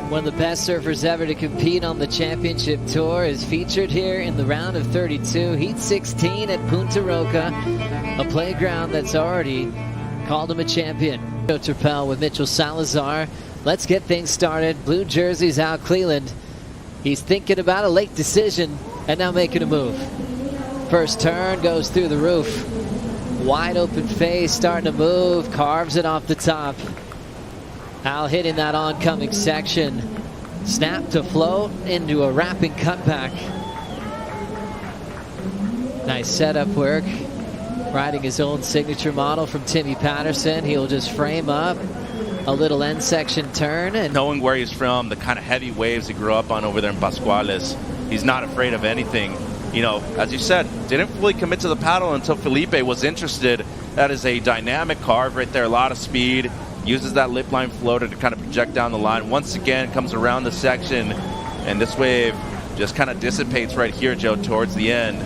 One of the best surfers ever to compete on the championship tour is featured here in the round of 32, Heat 16 at Punta Roca, a playground that's already called him a champion. Joe Turpel with Mitchell Salazar. Let's get things started. Blue jersey's A.Cleland. He's thinking about a late decision and now making a move. First turn goes through the roof. Wide open face, starting to move, carves it off the top. Al hitting that oncoming section. Snap to float into a wrapping cutback. Nice setup work. Riding his own signature model from Timmy Patterson. He'll just frame up a little end section turn. And knowing where he's from, the kind of heavy waves he grew up on over there in Pascuales, he's not afraid of anything. You know, as you said, didn't fully commit to the paddle until Filipe was interested. That is a dynamic carve right there, a lot of speed. Uses that lip line floater to kind of project down the line. Once again, comes around the section, and this wave just kind of dissipates right here, Joe, towards the end.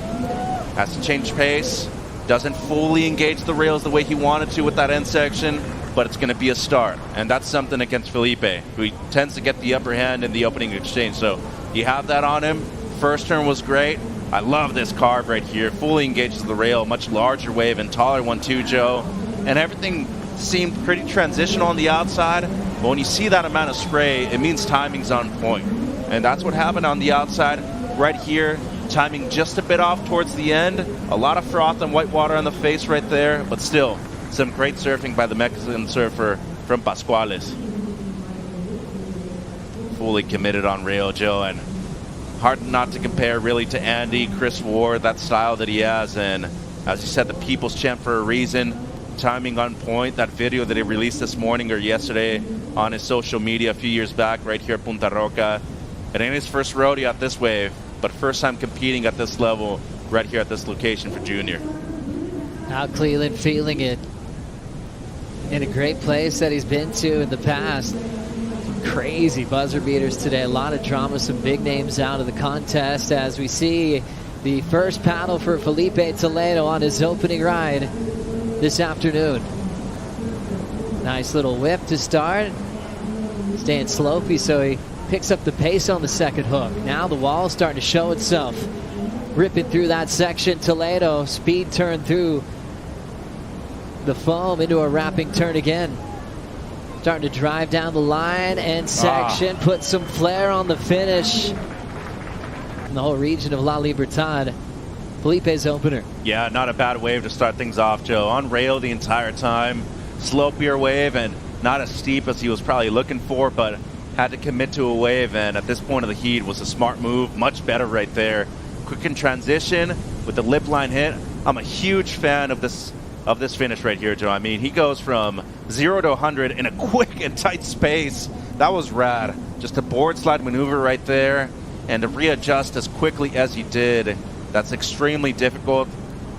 Has to change pace. Doesn't fully engage the rails the way he wanted to with that end section, but it's going to be a start. And that's something against Filipe, who tends to get the upper hand in the opening exchange. So you have that on him. First turn was great. I love this carve right here. Fully engages the rail, much larger wave and taller one too, Joe. And everything seemed pretty transitional on the outside, but when you see that amount of spray, it means timing's on point. And that's what happened on the outside right here. Timing just a bit off towards the end. A lot of froth and white water on the face right there, but still some great surfing by the Mexican surfer from Pascuales. Fully committed on rail, Joe, and hard not to compare really to Andy, Chris Ward, that style that he has. And as you said, the people's champ for a reason. Timing on point. That video that he released this morning or yesterday on his social media a few years back right here at Punta Roca. It ain't his first rodeo at this wave, but first time competing at this level right here at this location for Junior. A.Cleland feeling it in a great place that he's been to in the past. Crazy buzzer beaters today. A lot of drama, some big names out of the contest as we see the first paddle for Filipe Toledo on his opening ride this afternoon. Nice little whip to start. Staying slopey, so he picks up the pace on the second hook. Now the wall's starting to show itself. Ripping through that section, Toledo. Speed turn through the foam into a wrapping turn again. Starting to drive down the line and section. Put some flair on the finish. In the whole region of La Libertad. Filipe's opener. Yeah, not a bad wave to start things off, Joe. On rail the entire time. Slopier wave and not as steep as he was probably looking for, but had to commit to a wave, and at this point of the heat was a smart move. Much better right there. Quick in transition with the lip line hit. I'm a huge fan of this finish right here, Joe. I mean, he goes from 0 to 100 in a quick and tight space. That was rad. Just a board slide maneuver right there, and to readjust as quickly as he did. That's extremely difficult.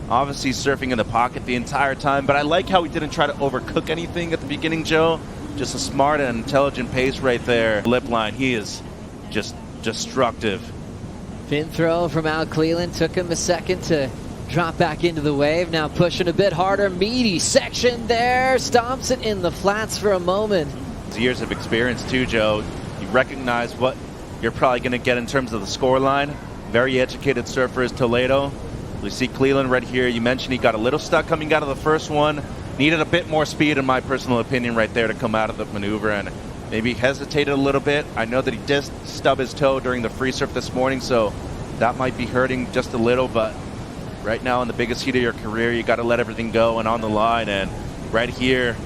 Obviously surfing in the pocket the entire time, but I like how he didn't try to overcook anything at the beginning, Joe. Just a smart and intelligent pace right there. Lip line, he is just destructive. Fin throw from A.Cleland. Took him a second to drop back into the wave. Now pushing a bit harder. Meaty section there. Stomps it in the flats for a moment. Years of experience too, Joe. You recognize what you're probably going to get in terms of the score line. Very educated surfer is Toledo. We see Cleland right here. You mentioned he got a little stuck coming out of the first one. Needed a bit more speed, in my personal opinion, right there to come out of the maneuver, and maybe hesitated a little bit. I know that he did stub his toe during the free surf this morning, so that might be hurting just a little, but right now in the biggest heat of your career, you got to let everything go and on the line. And right here,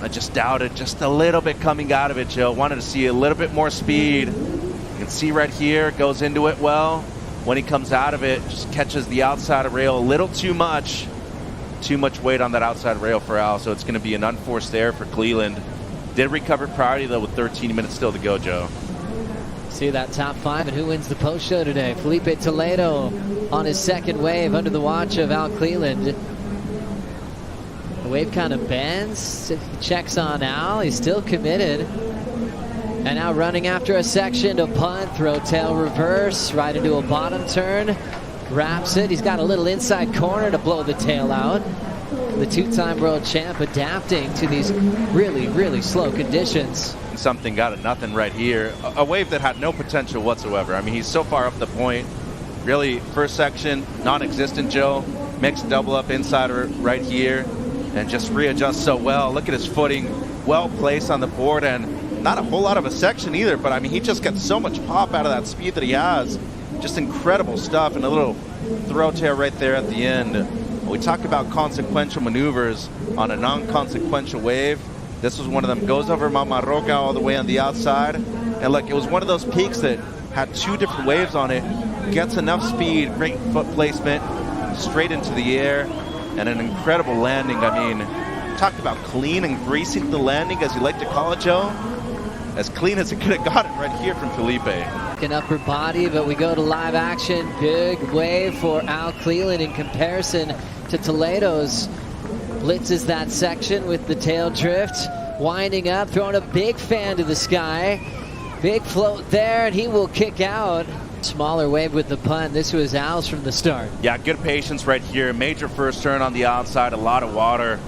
I just doubted just a little bit coming out of it, Joe. Wanted to see a little bit more speed. You can see right here, goes into it well. When he comes out of it, just catches the outside rail a little too much. Too much weight on that outside rail for Al, so it's going to be an unforced error for Cleland. Did recover priority, though, with 13 minutes still to go, Joe. See that top five, and who wins the post show today? Filipe Toledo on his second wave under the watch of A.Cleland. The wave kind of bends. Checks on Al. He's still committed. And now running after a section to punt, throw tail reverse, right into a bottom turn. Wraps it. He's got a little inside corner to blow the tail out. The two-time world champ adapting to these really, really slow conditions. something out of nothing right here. A wave that had no potential whatsoever. I mean, he's so far up the point. Really, first section, non-existent, Joe. Makes a double up inside right here and just readjusts so well. Look at his footing, well placed on the board, and not a whole lot of a section either, but I mean, he just gets so much pop out of that speed that he has. Just incredible stuff, and a little throw tail right there at the end. We talked about consequential maneuvers on a non-consequential wave. This was one of them. Goes over Mama Roca all the way on the outside. And look, it was one of those peaks that had two different waves on it. Gets enough speed, great foot placement, straight into the air, and an incredible landing. I mean, talked about clean and greasy the landing, as you like to call it, Joe. As clean as it could have gotten right here from Filipe. An upper body, but we go to live action. Big wave for A.Cleland in comparison to Toledo's. Blitzes that section with the tail drift. Winding up, throwing a big fan to the sky. Big float there, and he will kick out. Smaller wave with the punt. This was Al's from the start. Yeah, good patience right here. Major first turn on the outside. A lot of water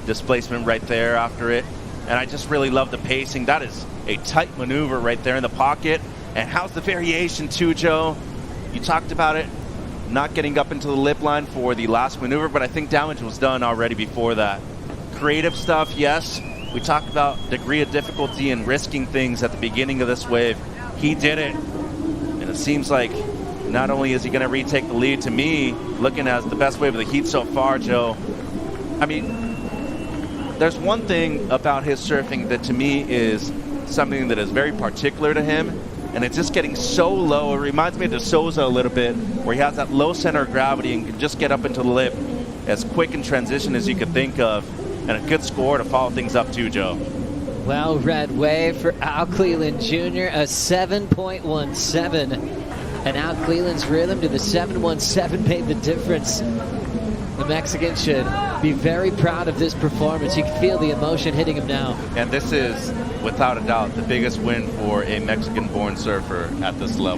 displacement right there after it. And I just really love the pacing. That is a tight maneuver right there in the pocket. And how's the variation too, Joe? You talked about it, not getting up into the lip line for the last maneuver, but I think damage was done already before that. Creative stuff, yes. We talked about degree of difficulty and risking things at the beginning of this wave. He did it. And it seems like not only is he going to retake the lead, to me, looking as the best wave of the heat so far, Joe. I mean, there's one thing about his surfing that to me is something that is very particular to him, and it's just getting so low. It reminds me of De Souza a little bit, where he has that low center of gravity and can just get up into the lip as quick in transition as you could think of, and a good score to follow things up too, Joe. Well read wave for A.Cleland Jr., a 7.17. And A.Cleland's rhythm to the 7.17 made the difference. The Mexican should be very proud of this performance. You can feel the emotion hitting him now. And this is, without a doubt, the biggest win for a Mexican-born surfer at this level.